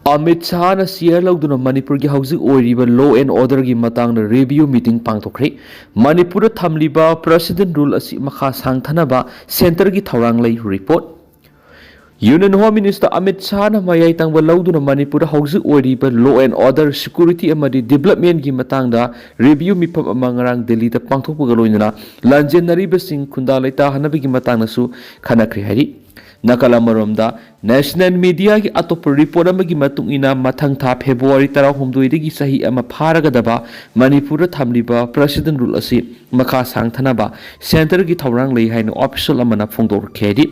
Amit Shah na share lauduna Manipur gi hauzik oiriba law and order gi matang na review meeting pangthokre. Manipur thamliba president rule asi makha sangthanaba center gi thorang lei report. Union Home Minister Amit Shah na mayai tangba lauduna Manipur hauzik oiriba law and order security amadi development gi matang da review mipam amangrang Delhi da pangthokpa loinana lanjen nariba sing khunda laita hanabi gi matang na su khanakri hari. Nakala maromda national media ki atop report amagi matung ina mathang tha February 16 gi sahi ama pharagadaba Manipur thamliba president rule asi makha sangthanaba center gi thorang lei haina official amana phongdor khedi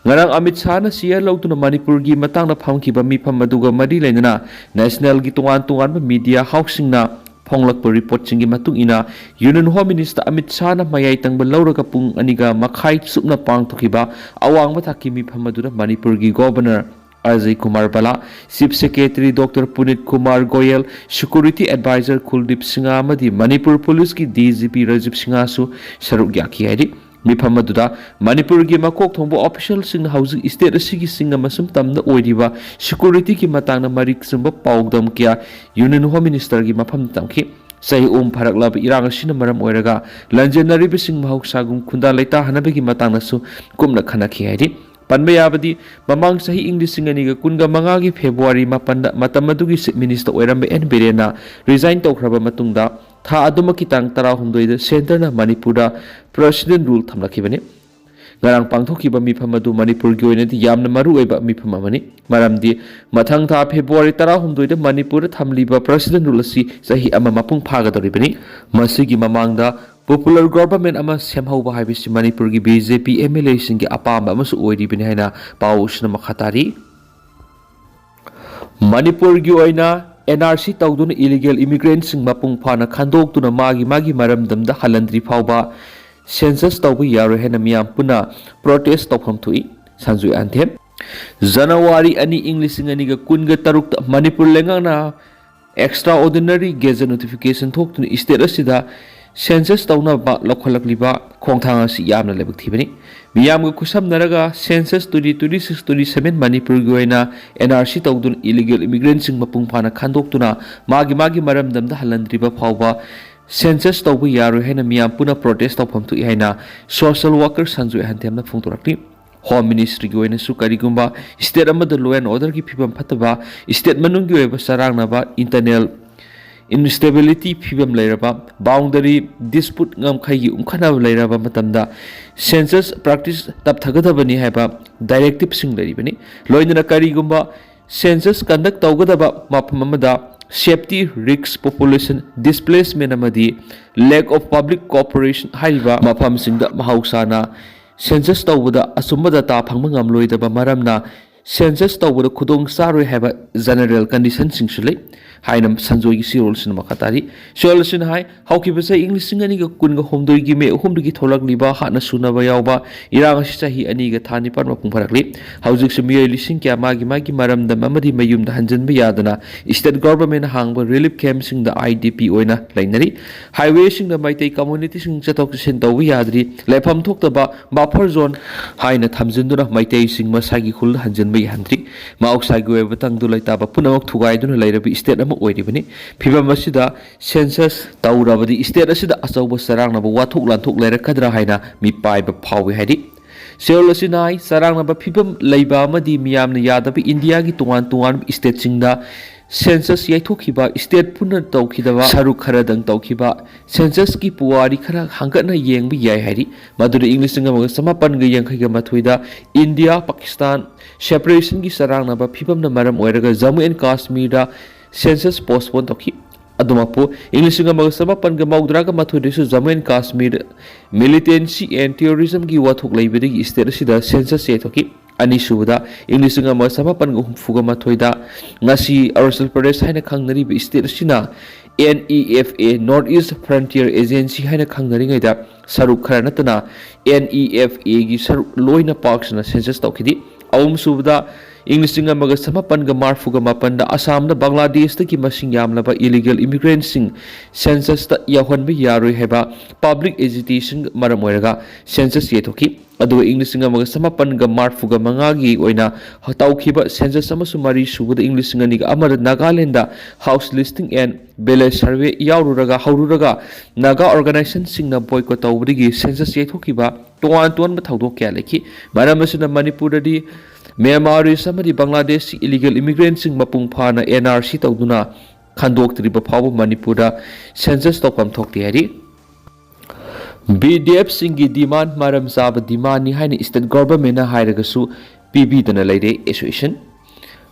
ngarang Amit Shah na share lautuna Manipur gi matang na phamkiba mifam maduga mari leinana national gi tungan media housing na Ponglak report singi matung ina Union Home Minister Amit Shah na mayai tangba lauraga pung aniga makhai supna pangthokiba awang mathaki mi phamadura Manipur gi governor Ajay Kumar Bala, Chief Secretary Dr. Punit Kumar Goyal, Security Advisor Kuldeep Singha amadi Manipur Police ki DGP Rajiv Singha su saruk yaki haidi mifam aduda Manipur gi makok thongbo official sing housing state asigi singa masum tamna oiriba security ki matangna marik sumba paugdam kya Union Home Minister gi mafam tamki sahi pharak lab irang asina maram oiraga lanjenari bising mahausagum khunda leita hanabe gi matangna su kumna khana khi haidi panbe yabadi mamang sahi English singani ga kunga manga gi February mapanda matamadu gi minister oirambe en berena resign tokhraba matungda tha aduma kitang tara humdoi da center na Manipur da president rule thamlakibani ngarang pangthokiba mifam adu Manipur gi oina di yamna maru oiba mifam amani maramdi mathang tha February 16 da Manipur thamliba president rule si sahi ama mapung phagadoribani masigi mamangda popular government ama semhauba haibisi Manipur gi BJP MLA singi apamba amasu oiribani haina pawusna makhatari Manipur gi oina NRC tawduna illegal immigrant sing mapung phana khandok tuna magi maramdam da halandri phawba census tawbu yaro hena miyam puna protest tawpham thui sanju anthem January ani English ngani ga kunga taruk Manipur lengang na extraordinary gazette notification thok tuna state asida census tawna ba lokhalakliba khongthang asi yamna lebak thibani miyam ga kusam naraga census 2026-27 Manipur gi oina NRC tawdun illegal immigrant sing mapung phana khandok tuna magi maramdam da halandriba phawba census tawbu yaro hena miyam puna protest tawpham tu haina social worker sanju hanthemna phungtorakni Home Ministry gi oina su karigumba state amada law and order gi phibam phataba state manung gi oiba sarangna ba internal instability phibam leiraba boundary dispute ngam khaigi umkhana leiraba matamda census practice tap thagadabani haiba directive sing leribani loinana karigumba census conduct tawgadaba mafam amada safety risks population displacement amadi lack of public cooperation haiba mafam singda mahausana census tawbada asumada ta phangma ngamloidaba maramna census tawbada khudong saroi haiba general condition sing sulai hainam sanjoi gi sirol sin makatari solution hai haukibasa English singani ga kunga homdoi gi me homdoi gi tholak liba hana sunaba yawba irang si sahi ani ga thani par mapung pharakli haujik sumiyai lising kya magi maramda mamadi mayum da hanjan ba yadana state government hangba relief camp sing da IDP oina lainari highway sing da maitai community sing chatok sen tawbi yadri lepham thokta ba buffer zone haina thamjinduna maitai sing masagi khul hanjan ba yandri maoksai go batang du laita ba punamak thugai duna lairabi state oiribani phibam asida census tawrabadi state asida achauba sarangnaba wathok lanthok leirakadra haina mi paiba phawi haidi seol asinai sarangnaba phibam leiba amadi miyamna yadabi India gi tungan state singda census yaithokhiba state puna tawkhidaba saruk kharadang tawkhiba census ki puwari khara hangkatna yengbi yai hairi madura English ngam samapan ga yangkhai ga mathoida India Pakistan separation gi sarangnaba phibam na maram oiraga Jammu and Kashmir da census postpone toki adumapu English ngam samapan ga maudra ga mathoidesu Jammu and Kashmir militancy and terrorism gi wathok leibedi state sida census yaithoki ani suda English ngam samapan ga humfuga mathoida ngasi Arunachal Pradesh haina khangnari bi state sina NEFA North East Frontier Agency haina khangnari ngaida saruk khara natana NEFA gi saruk loina parks na census tokidi awum suda Ing amaga samapanga marfuga mapanda Assamda Bangladesh ki masing yamlaba illegal immigrants sing census ta yahonba yaroi heba public agitation maram oiraga census yethoki adu amaga samapanga marfuga mangagi oina hataukiba census amasu mari subuda niga amada Nagaland da house listing and village survey yaururaga haururaga Naga organization singna boycott tawbdigi census yethokiba tuan bathawdok kya leki maramasuna Manipur di Myanmaris amadi Bangladesh illegal immigrants sing mapung phana NRC tawduna khandoktriba phaw Manipura census tawpam thokti hari BDF singi demand maram sab demand ni haini state government na hairagasu PB dana leide association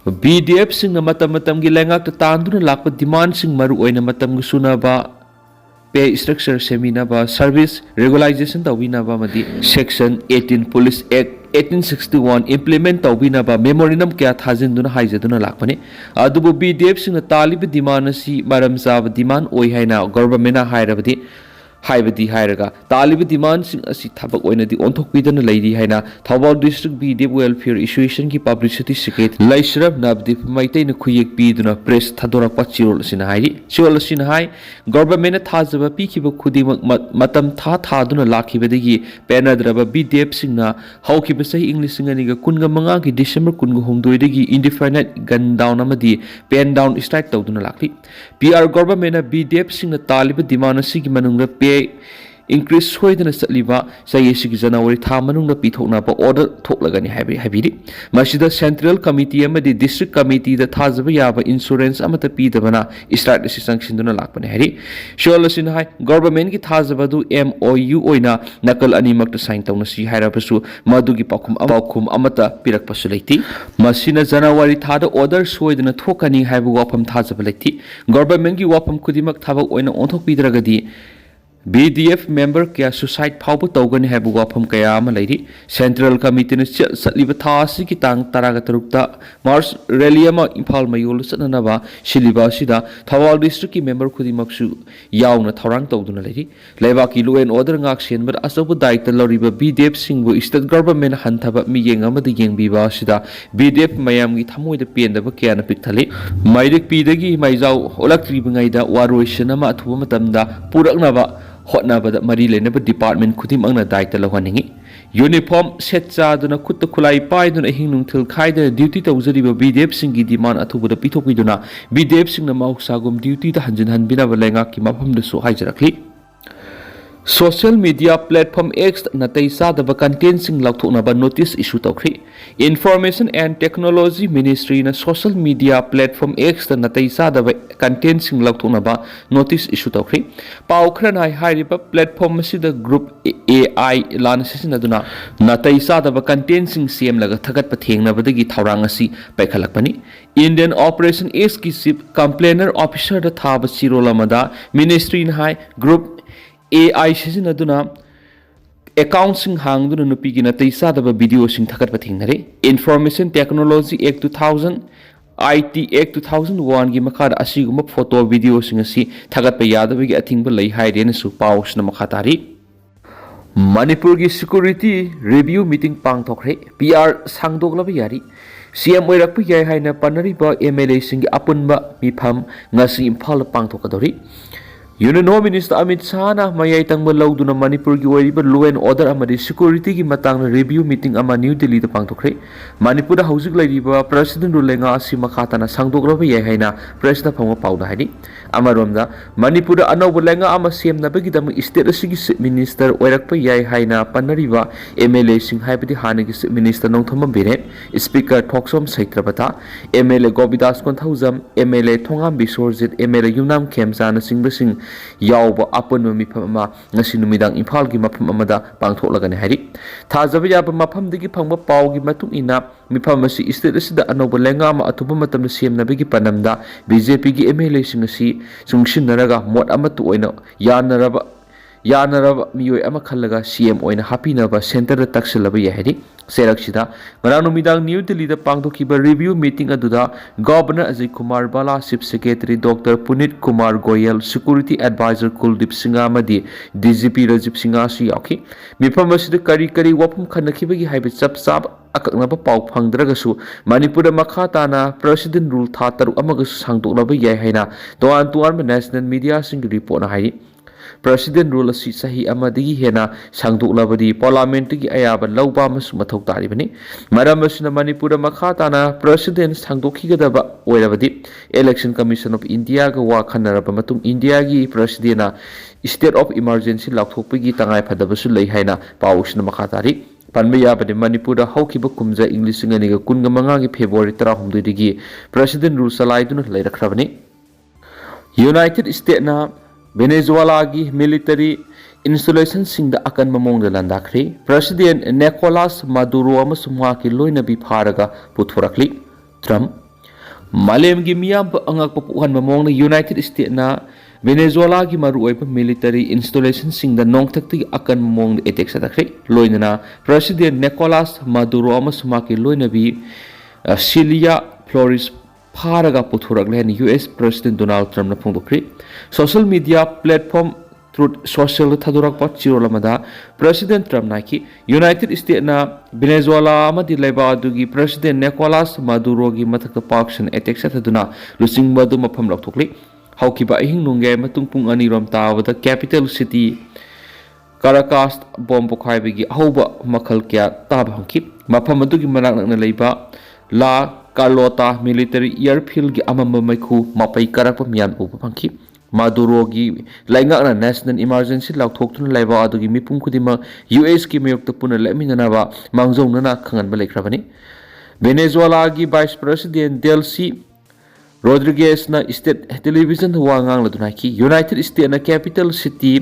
BDF sing matam gi lengak ta tanduna lakpa demand sing maru oina matam gu sunaba pay structure semina ba service regularization tawina ba madi section 18 police act 1861 implement tawina ba memorandum kya thajin duna haijaduna lakpani adubu BDF sing na talib demand si maram sab demand oi haina government na hairabadi haibadi hairaga talib demand sing asi thabak oina di onthokpidana leidi haina Thawal district BDF welfare association ki publicity secretary Laishrab Nabdip maitai na khuyek piduna press thadorak pa chirol sina hai government na thajaba pikiba khudi matam thaduna lakhibadagi penadraba BDF sing na haukiba sahi English singa niga kunga manga ki December kunga homdoi dagi indefinite gun down amadi pen down strike tawduna lakli PR government na BDF sing na talib demand sigi manungna increase hoidana satliba sayesigi January tha manungna pithokna ba order thoklagani habiri masida central committee amadi district committee da thajaba yaba insurance amata pidabana start si sanction lakpane hari sholasin hai government ki thajaba du MOU oina nakal animak ta sign tawna si hairabasu madugi pakhum amata pirakpa su leiti masina January tha da order soidana thokani haibu wafam thajaba leiti government ki wafam kudimak thabak oina onthok pidragadi BDF member kya suicide phawbu tawgani haibu wafam kaya ama leiri central committee na satliba thasi ki tang taraga tarukta March rally ama imphal mayol satnanaba siliba sida Thawal district ki member khudimaksu yauna thorang tawduna leiri leba ki law and order ngak senbar asobu daita loriba BDF singbu state government hanthaba mi yeng amadi yengbiba sida BDF mayam gi thamoida pendaba kya na pikthali mairik pidagi maijau olaktriba ngaida waroisana ma athuba matamda puraknaba hotnabada mari lenaba department khudim angna daita lawaningi uniform set chaduna khutta khulai paiduna hingnungthil khaida duty tawjariba BDF singi demand athubuda pithokiduna BDF singna mausagum duty ta hanjin hanbina balenga ki mafamda su haijarakli Social media platform X natai sadaba content sing laukthoknaba notice issue tawkhri Information and Technology Ministry na social media platform X natai sadaba content sing laukthoknaba notice issue tawkhri paukhran hai hairiba platform sida group AI lan sisinaduna natai sadaba content sing CM laga thagat pathengnabadagi thaurang asi paikhalakpani Indian Operation X ki chief complainer officer da thaba sirolamada ministry na hai group AI sisinaduna account sing hangduna nupigi na taisadaba video sing thakat pathingnare Information Technology Act 2000 IT Act 2001 gi makhada asiguma photo video sing asi thagat pa yadabagi athingba lei hairena su paus na makhatari Manipur gi security review meeting pangthokre PR sangdoglaba yari CM oirakpa yai haina panariba MLA sing apunba mifam ngasi imphal pangthokadori Union Home Minister Amit Shah na mayai tangba lauduna Manipur gi oiriba law and order amadi security gi matangna review meeting ama New Delhi da pangthokre Manipur da haujik lairiba president rulenga asi makhatana sangdokraba yai haina president phangwa pauda haini amaromda Manipur da anauba lenga ama semnabagi dam state asigi minister oirakpa yai haina panariba MLA sing haibadi hanagi minister nongthoma bire speaker Thoksom Saitrabata MLA Gobidas Konthaujam MLA Thongam Bisorjit MLA Yumnam Khemsa na singbasing yauba apunma mifam ama ngasi numidang imphal gi mafam amada pangthoklagani hari thajaba yaba mafam digi phangba paw gi matung ina mifam asi state asida anoba lenga ama atuba matam semnabagi panamda BJP gi MLA sing asi sungshinnaraga mot amatu oina yanaraba यानरब मियोय अमा खल्लगा CM ओइना हापिनबा centre तक्सलबा याहरी सेरक्सिदा ngara numidang New Delhi da pangthokiba review meeting aduda Governor Ajay Kumar Bala Chief Secretary Dr. Punit Kumar Goyal Security Advisor Kuldeep Singh amadi DGP Rajiv Singh asu yauki mifam asida kari wapum khanakibagi haibe chap akaknaba pau phangdragasu Manipur da makha tana President Rule Tha taru amagasu sangdoklaba yai haina tuan national media sing report na hai President Rule asi sahi amadigi hena sangdoklabadi parliament gi ayaba lawba masu mathau taribani maram asuna Manipur makha tana President sangdokhigadaba oirabadi Election Commission of India ga wa khanaraba matung India gi President na state of emergency laothokpigi tangai phadabasu lei haina pawusna makha tari Panmaya pada Manipur da haukiba kumja English ngani ga kunga manga gi February 13 digi President Rule salai dun lai rakhrabani United States na Venezuela gi military installation sing da akan mamong da landakri President Nicolas Maduro amasung ki loina bi pharaga puthorakli Trump Malem gi miyam angak papuhan mamong na United States na Venezuela gi maruoiba military installation sing da nongthakti akan mamong da attack sadakri loina na President Nicolas Maduro amasung ki loina bi Celia Flores Pharaga puthorakle US President Donald Trump na phongdokri social media platform Truth Social thadurak pa chirolamada President Trump naki United States na Venezuela amadi laiba adugi President Nicolas Maduro gi mathakta pakshan attack sathaduna lusing madu mafam lokthokli haukiba ahing nungge matung pung ani rom tawada capital city Caracas bomb pokhaibigi ahoba makhal kya tab hangki mafam adugi manak nakna laiba La Carlota military airfield gi amamba maikhu mapai karakpa mian upa pangki Maduro gi laingak na national emergency lauthoktuna laiba adugi mipum kudima US ki mayokta puna leminanaba mangjong na khangan ba laikhrabani Venezuela gi Vice President Delcy Rodriguez na state television wangang laduna ki United States na capital city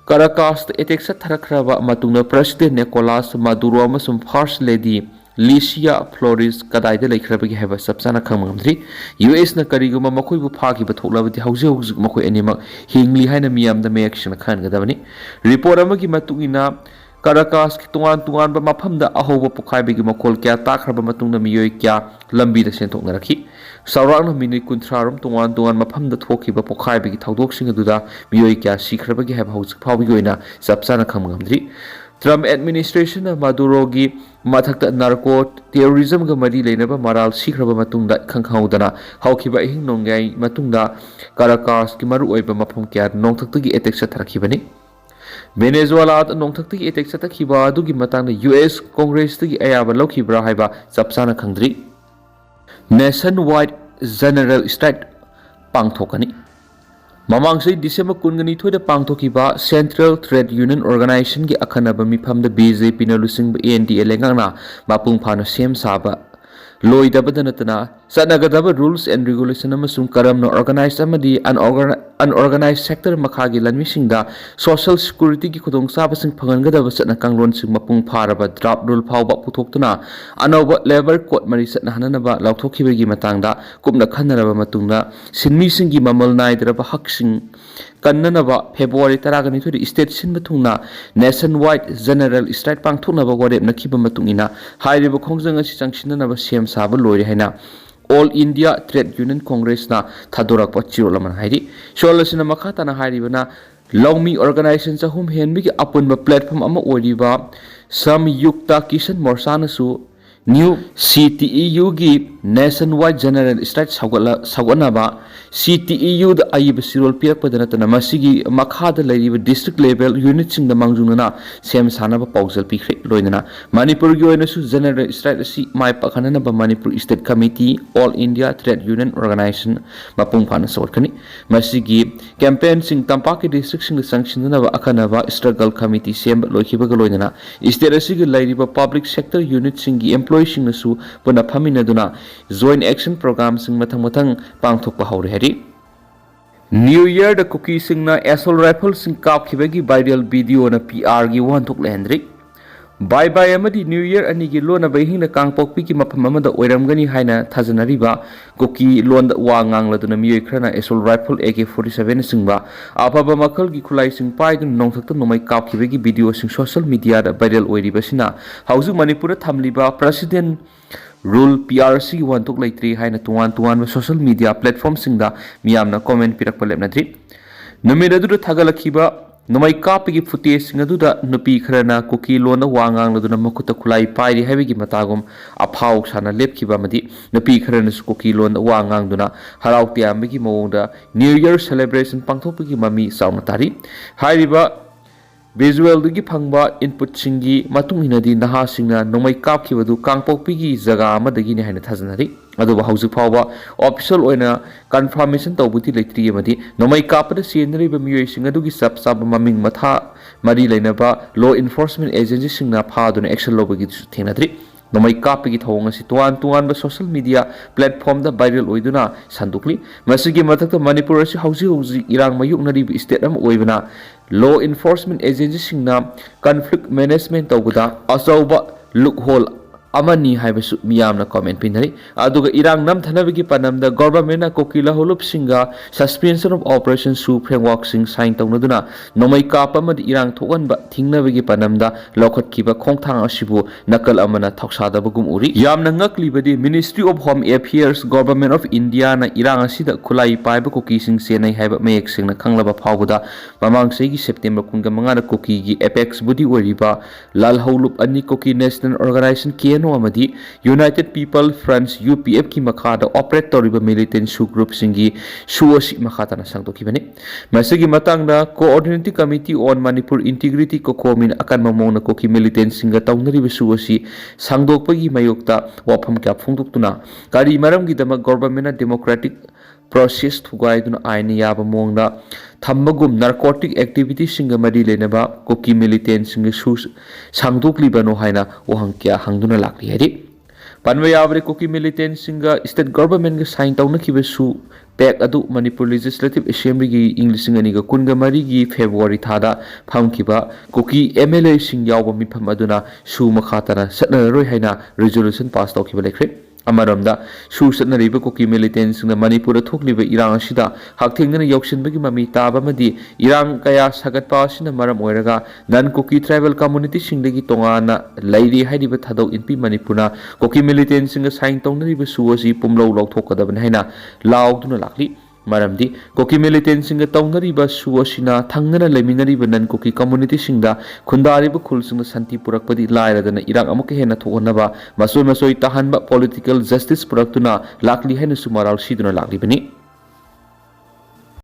Caracas attack sa tharakhraba matungna President Nicolas Maduro amasum First Lady Licia Flores kadaida laikhrabagi haba sabsana khangmamdri US na kariguma makoi bu phagi ba thoklabadi hauji makoi anima hingli haina miyam da me action khan gadabani report amagi matungina Caracas ki tungan ba mafam da ahoba pukhai makol kya takhraba matungna miyoi kya lambi da sentok narakhi saurang minute kunthrarum tungan mafam da thoki ba pukhai bagi thaudok sing aduda miyoi kya sikhrabagi haba hauji phawbi goina sabsana khangmamdri Trump administration na Maduro gi mathakta narco terrorism ga mari leinaba maral sikraba matungda khangkhaudana haukiba hing nongai matungda Caracas ki maru oiba mafam kya nongthakta gi attack sa tharakhibani Venezuela at nongthakta gi attack sa takhiba adu gi matangda US Congress gi ayaba lokhibra haiba sapsana khangdri nationwide general strike pangthokani Mamangsai December kungani thoida pangthokiba Central Trade Union Organization gi akhanaba mifam da BJP na lusing ANDA lengangna mapung phana sem saba loidabadana sanagadaba rules and regulation amasung karamna organized amadi unorganized sector makhagi lanmisingda social security gi khudong sabasing phangangadaba satna kanglon sing mapung pharaba draft rule phawba puthoktuna anoba labor code mari satna hananaba lauthokibagi matangda kupna khanaraba matungda sinmi singi mamal naidraba haksing kannanaba February 12 state sin matungna nationwide general strike pangthoknaba gorep nakhiba matungina hairiba khongjang asi changsinanaba sem saba loire haina All India Trade Union Congress na thadorak pa chirolaman hairi solasina makata na hairi bana lawmi organization sa hum henbi ki apunba platform ama oriba samyukta kisan morsana su new CTEU gi nationwide general strike sawanaba CTEU da ayib sirol piak padana tana masigi makhada lariba district level unit sing da mangjungna sem sanaba pausal pikre loinana Manipur gi oina su general strike si mai pakhana ba Manipur State Committee All India Trade Union Organization mapung phana sorkani masigi campaign sing tampak district sing sanction na ba akhana ba struggle committee sem loikiba ga loinana state asigi lariba public sector unit sing gi employee sing na su puna phamina duna joint action program sing mathang pangthokpa haure New Year da Kuki sing na assault rifle sing kap khibagi viral video na PR gi wan thok lehendri Bye bye amadi New Year ani gi lona bai hing na kangpokpi ki mafam amada oiramgani haina thajanariba Kuki lon wa ngangladuna miyoi khrana assault rifle AK-47 singba afaba makal gi khulai sing pai dun nongthakta nomai kapkhibegi video sing social media da viral oiribasina hauju Manipur thamliba president rule PRC wantok laitri haina tuan social media platform singda miyamna comment pirakpa lepnadri numidadu thagalakhiba nomai kapigi footage singaduda nupi khrana Kuki lona wangang laduna makuta khulai pairi habigi matagum aphau sana lepkiba madi nupi khrana Kuki lona wangang duna harauti ambigi mawongda New Year celebration pangthopigi mami sauna tari hairiba visual dugi phangba input singi matung hinadi naha singna nomai kapkibadu kangpokpigi jaga amadagi ni haina thajanari aduba haujuk phawba official oina confirmation tawbuti leitri amadi nomai kapada senariba miyoi singadugi sab sab maming matha mari leinaba law enforcement agency singna phaduna action lobagi thenadri nomai kapigi thawng asi tuan ba social media platform da viral oiduna sandukli masigi mathakta Manipur asi hauji irang mayuknari state am oibana law enforcement agency singna conflict management tawguda asauba loophole amani haibasu miyamna comment pinari aduga irang nam thanabigi panamda government na kokila holup singa suspension of operation su framework sing sign tawnaduna nomai kapa madi irang thoganba thingnabigi panamda lokhat kiba khongthang asibu nakal amana thoksada bagum uri yamna ngaklibadi Ministry of Home Affairs Government of India na irang asida khulai paiba koki sing senai haiba mayek singna khanglaba phawguda mamang segi September 15 na koki gi apex budi oriba lal holup ani koki national organization amadi United People Fronts UPF ki makhada operate toriba militant su group singi suosi makhata na sangdokibani masigi matangda coordinating committee on Manipur integrity ko komin akan mamong na koki militant singa tawnariba suosi sangdokpagi mayokta wafam kya phungduktuna kari maram gi dama government na democratic process thugaiduna aina yaba mongda thambagum narcotic activity singa mari lenaba koki militant singa su sangdoklibano haina ohang kya hangduna lakli hari panwa yabre koki militant singa state government ga sign tawna kibesu pack adu Manipur Legislative Assembly gi English singa ga kunga mari gi February thada phamkiba koki MLA sing yawba mifam aduna su makhatana satna roi haina resolution pass tawkiba lekre amaramda su satnariba koki militant singna Manipur thokliba irang asida hakthengna yaukshinbagi mami taba madi irang kaya sagatpa asina maram oiraga nan koki tribal community singdagi tongana lairi haidiba thadok inpi Manipurna koki militant singa sign tawnariba su asi pumlo laothokadaban haina laawduna lakli maramdi koki militant singa tawnariba su asina thangna leminariba nan koki community singda khundariba khul singa santi purakpadi lairadana irang amuka hena thokanaba masoi tahanba political justice puraktuna lakli haina sumaral siduna lakli bani